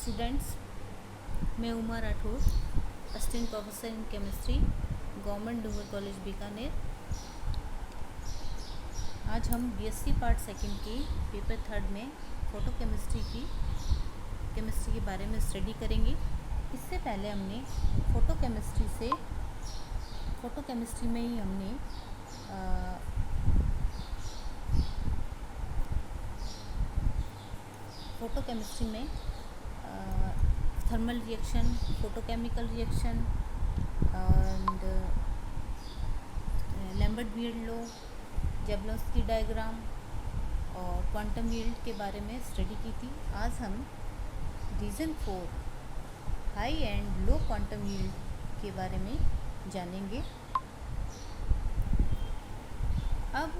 Students, मैं Uma Rathore, assistant professor in chemistry, government Dungar college Bikaner. आज हम बीएससी पार्ट सेकंड की पेपर थर्ड में फोटो केमिस्ट्री के बारे में स्टडी करेंगे। इससे पहले हमने फोटो केमिस्ट्री में ही हमने फोटो केमिस्ट्री में thermal reaction, photochemical reaction and Lambert Beer law, Jablonski diagram और क्वांटम यील्ड के बारे में स्टडी की थी। आज हम reason 4 high and low quantum yield के बारे में जानेंगे। अब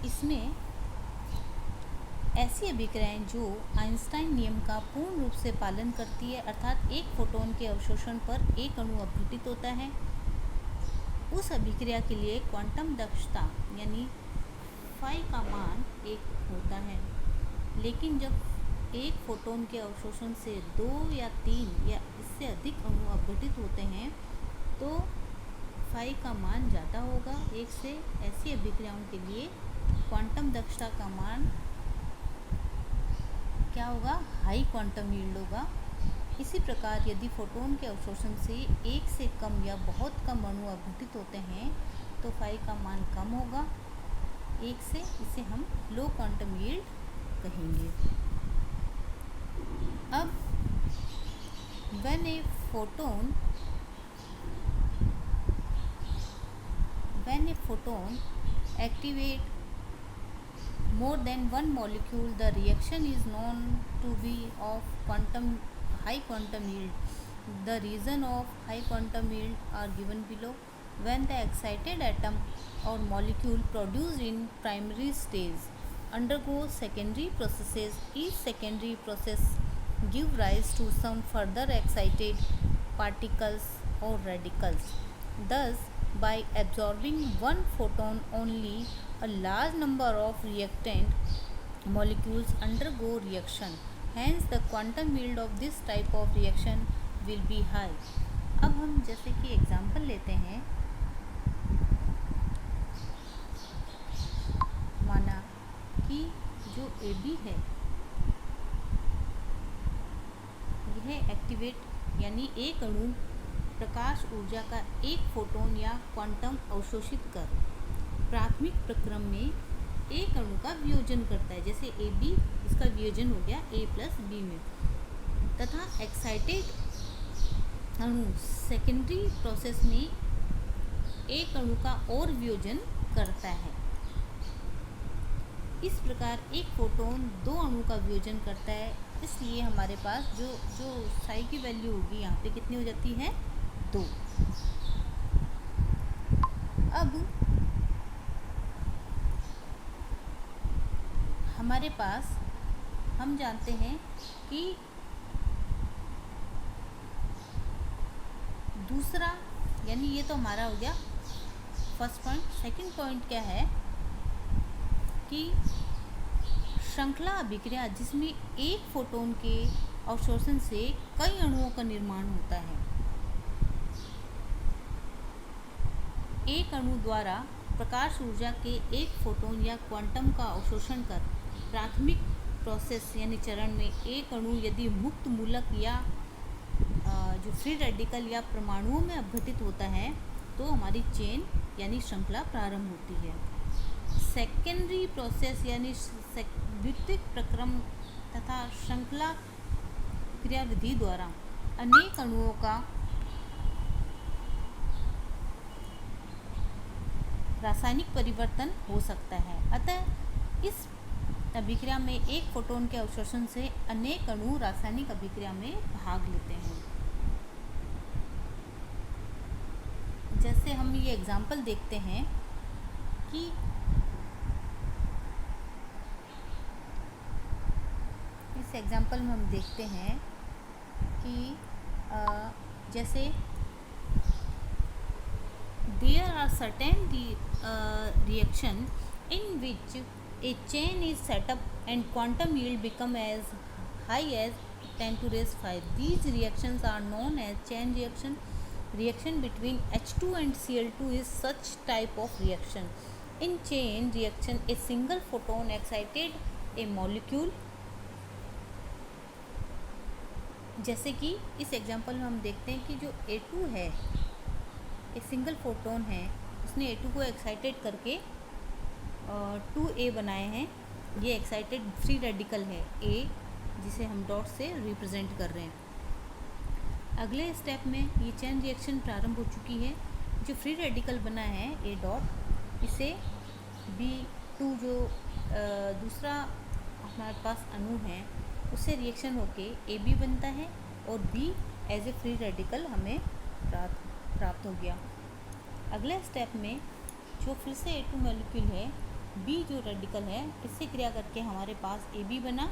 इसमें ऐसी अभिक्रियाएं जो आइंस्टाइन नियम का पूर्ण रूप से पालन करती है, अर्थात एक फोटोन के अवशोषण पर एक अणु अपघटित होता है, उस अभिक्रिया के लिए क्वांटम दक्षता यानी फाई का मान 1 होता है। लेकिन जब एक फोटोन के अवशोषण से 2 या 3 या इससे अधिक अणु अपघटित होते हैं तो फाई का मान ज़्यादा होगा 1 से। ऐसी अभिक्रियाओं के लिए क्वांटम दक्षता का मान क्या होगा? हाई क्वांटम यील्ड होगा। इसी प्रकार यदि फोटोन के अवशोषण से 1 से कम या बहुत कम अणु अपघटित होते हैं तो फाई का मान कम होगा 1 से। इसे हम लो क्वांटम यील्ड कहेंगे। अब when a photon activate more than one molecule, the reaction is known to be of high quantum yield. The reason of high quantum yield are given below. When the excited atom or molecule produced in primary stage undergoes secondary processes, each secondary process give rise to some further excited particles or radicals. Thus, by absorbing one photon only, a large number of reactant molecules undergo reaction. Hence, the quantum yield of this type of reaction will be high. अब हम जैसे कि example लेते हैं, माना कि जो AB है यह एक्टिवेट यानी एक अणु प्रकाश ऊर्जा का एक फोटोन या क्वांटम अवशोषित कर प्राथमिक प्रक्रम में एक अणु का वियोजन करता है। जैसे AB, इसका वियोजन हो गया A प्लस B में, तथा एक्साइटेड अणु सेकेंडरी प्रोसेस में एक अणु का और वियोजन करता है। इस प्रकार एक फोटोन 2 अणु का वियोजन करता है, इसलिए हमारे पास जो साई की वैल्यू होगी यहाँ पे कितनी हो जाती है? 2। अब हमारे पास हम जानते हैं कि दूसरा, यानी ये तो हमारा हो गया फर्स्ट पॉइंट। सेकंड पॉइंट क्या है कि श्रृंखला अभिक्रिया जिसमें एक फोटोन के अवशोषण से कई अणुओं का निर्माण होता है। एक अणु द्वारा प्रकाश ऊर्जा के एक फोटोन या क्वांटम का अवशोषण कर प्राथमिक प्रोसेस यानी चरण में एक अणु यदि मुक्त मूलक या जो फ्री रेडिकल या परमाणुओं में अपघटित होता है तो हमारी चेन यानी श्रृंखला प्रारंभ होती है। सेकेंडरी प्रोसेस यानी द्वितीयक प्रक्रम तथा श्रृंखला क्रियाविधि द्वारा अनेक अणुओं का रासायनिक परिवर्तन हो सकता है। अतः इस अभिक्रिया में एक फोटोन के अवशोषण से अनेक अणु रासायनिक अभिक्रिया में भाग लेते हैं। जैसे हम ये एग्जाम्पल देखते हैं कि इस एग्जाम्पल में हम देखते हैं कि जैसे there are certain reaction in which a chain is set up and quantum yield become as high as 10 to raise 5. These reactions are known as chain reaction. Reaction between H2 and Cl2 is such type of reaction. In chain reaction, a single photon excited a molecule. जैसे कि इस example में हम देखते हैं कि जो A2 है, एक सिंगल फोटोन है, उसने A2 को एक्साइटेड करके 2A बनाए हैं. ये एक्साइटेड फ्री रेडिकल है A, जिसे हम डॉट से रिप्रेजेंट कर रहे हैं. अगले स्टेप में ये चेन रिएक्शन प्रारंभ हो चुकी है. जो फ्री रेडिकल बना है A डॉट, इसे B2 जो दूसरा हमारे पास अणु है उससे रिएक्शन होके AB बनता है और B as a free radical हमें प्राप्त हो गया. अगले स्टेप में जो फिर से A2 मॉलिक्यूल है, B जो रेडिकल है, इससे क्रिया करके हमारे पास AB बना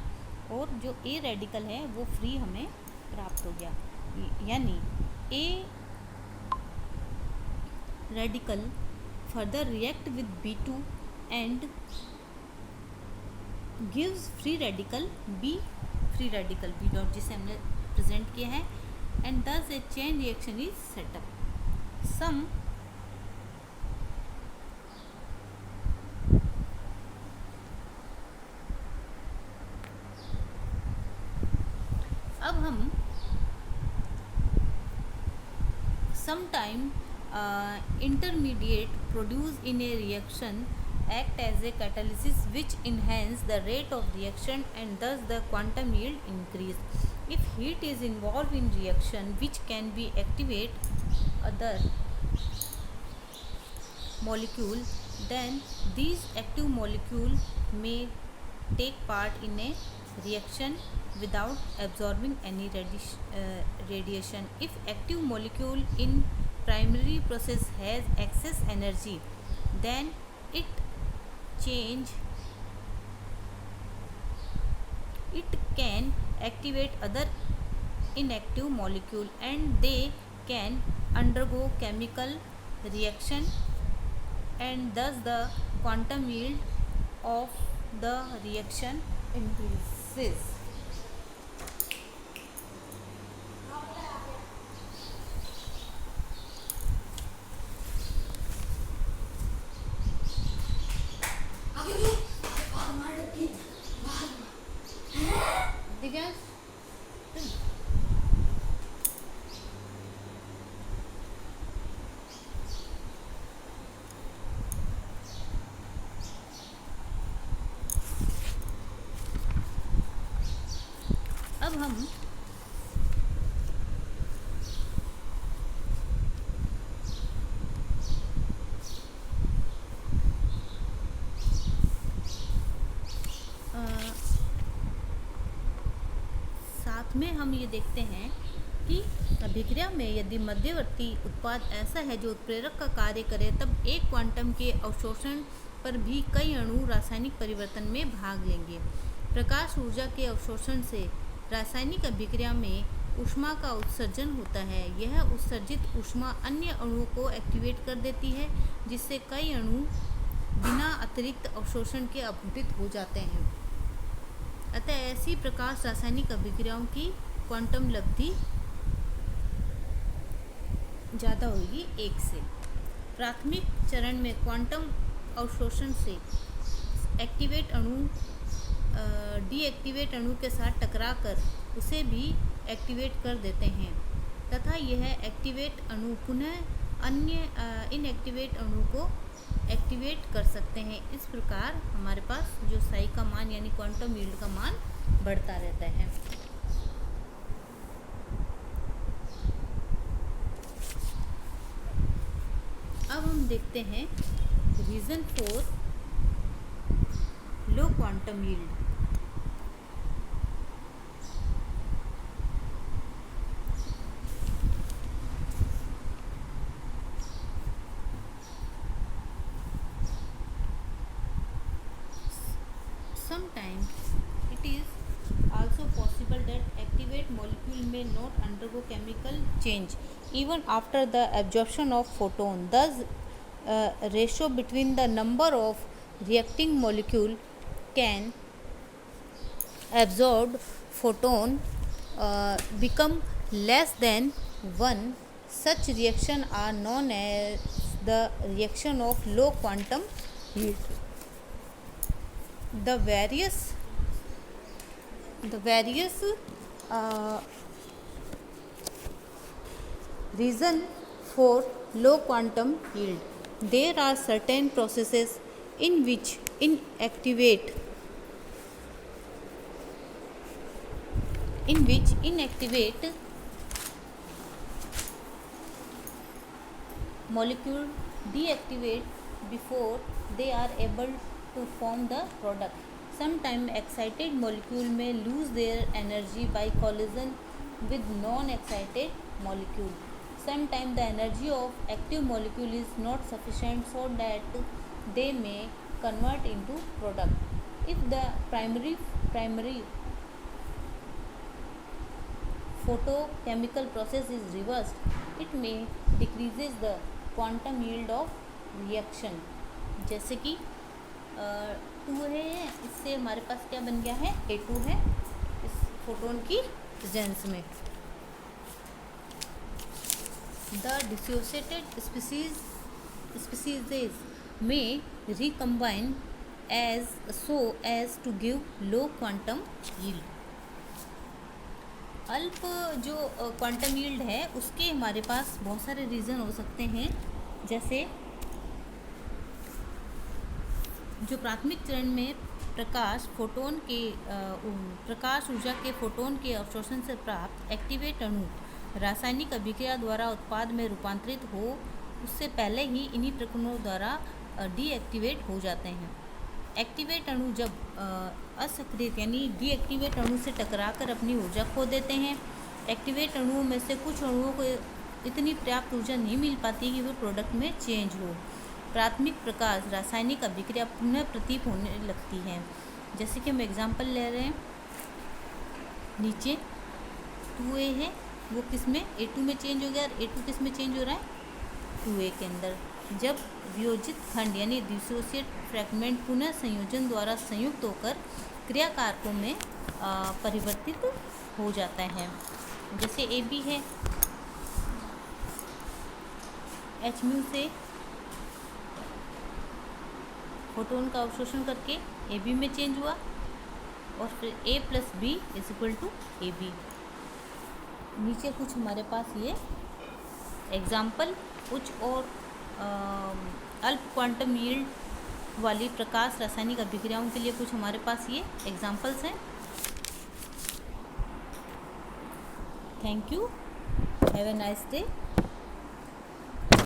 और जो A रेडिकल है वो फ्री हमें प्राप्त हो गया. यानी A radical further react with B2 and gives free radical B dot, जिसे हमने प्रेजेंट किया है. एंड दस ए चेन रिएक्शन इज सेटअप. सम अब हम sometime intermediate produced in a reaction act as a catalysis which enhance the rate of reaction and thus the quantum yield increase. If heat is involved in reaction which can be activate other molecule, then these active molecule may take part in a reaction without absorbing any radiation. If active molecule in primary process has excess energy, then it can activate other inactive molecule and they can undergo chemical reaction and thus the quantum yield of the reaction increases. अब हम साथ में हम ये देखते हैं कि अभिक्रिया में यदि मध्यवर्ती उत्पाद ऐसा है जो उत्प्रेरक का कार्य करे, तब एक क्वांटम के अवशोषण पर भी कई अणु रासायनिक परिवर्तन में भाग लेंगे. प्रकाश ऊर्जा के अवशोषण से रासायनिक अभिक्रिया में ऊष्मा का उत्सर्जन होता है. यह उत्सर्जित ऊष्मा अन्य अणुओं को एक्टिवेट कर देती है, जिससे कई अणु बिना अतिरिक्त अवशोषण के अपघटित हो जाते हैं. अतः ऐसी प्रकाश रासायनिक अभिक्रियाओं की क्वांटम लब्धि ज़्यादा होगी 1 से. प्राथमिक चरण में क्वांटम अवशोषण से एक्टिवेट अणु डीएक्टिवेट अणु के साथ टकराकर उसे भी एक्टिवेट कर देते हैं तथा यह एक्टिवेट अणु पुनः अन्य इनएक्टिवेट अणु को एक्टिवेट कर सकते हैं. इस प्रकार हमारे पास जो साई का मान यानी क्वांटम यील्ड का मान बढ़ता रहता है. अब हम देखते हैं reason for low quantum yield. Sometimes it is also possible that activate molecule may not undergo chemical change even after the absorption of photon. Thus, ratio between the number of reacting molecule can absorb photon become less than 1. Such reaction are known as the reaction of low quantum yield. The various uh, reason for low quantum yield. There are certain processes in which inactivate molecule deactivate before they are able to form the product. Sometimes excited molecule may lose their energy by collision with non-excited molecule. Sometimes the energy of active molecule is not sufficient so that they may convert into product. If the primary photochemical process is reversed, it may decreases the quantum yield of reaction. जैसे कि 2 है, इससे हमारे पास क्या बन गया है, A2 है इस फोटोन की प्रेजेंस में. The dissociated species may recombine as to give low quantum yield. अल्प जो क्वांटम यील्ड है उसके हमारे पास बहुत सारे रीज़न हो सकते हैं. जैसे जो प्राथमिक चरण में प्रकाश ऊर्जा के फोटोन के अवशोषण से प्राप्त एक्टिवेट अणु रासायनिक अभिक्रिया द्वारा उत्पाद में रूपांतरित हो, उससे पहले ही इन्हीं प्रक्रियाओं द्वारा डीएक्टिवेट हो जाते हैं. एक्टिवेट अणु जब असक्रिय यानी डीएक्टिवेट अणु से टकराकर अपनी ऊर्जा खो देते हैं. एक्टिवेट अणुओं में से कुछ अणुओं को इतनी पर्याप्त ऊर्जा नहीं मिल पाती कि वे प्रोडक्ट में चेंज हो. प्राथमिक प्रकाश रासायनिक अभिक्रिया पुनः प्रतीप होने लगती है. जैसे कि हम एग्जांपल ले रहे हैं, नीचे 2A है, वो किस में A2 में चेंज हो गया और A2 किस में चेंज हो रहा है 2A के अंदर. जब वियोजित खंड यानी डिसोसिएट फ्रैगमेंट पुनः संयोजन द्वारा संयुक्त होकर क्रियाकारकों में परिवर्तित हो जाता है. जैसे AB है, H से फोटोन का अवशोषण करके AB में चेंज हुआ और फिर A + B = AB. नीचे कुछ हमारे पास ये एग्जाम्पल, कुछ और अल्प क्वांटम यील्ड वाली प्रकाश रासायनिक अभिक्रियाओं के लिए कुछ हमारे पास ये एग्जाम्पल्स हैं. Thank you, have a nice day.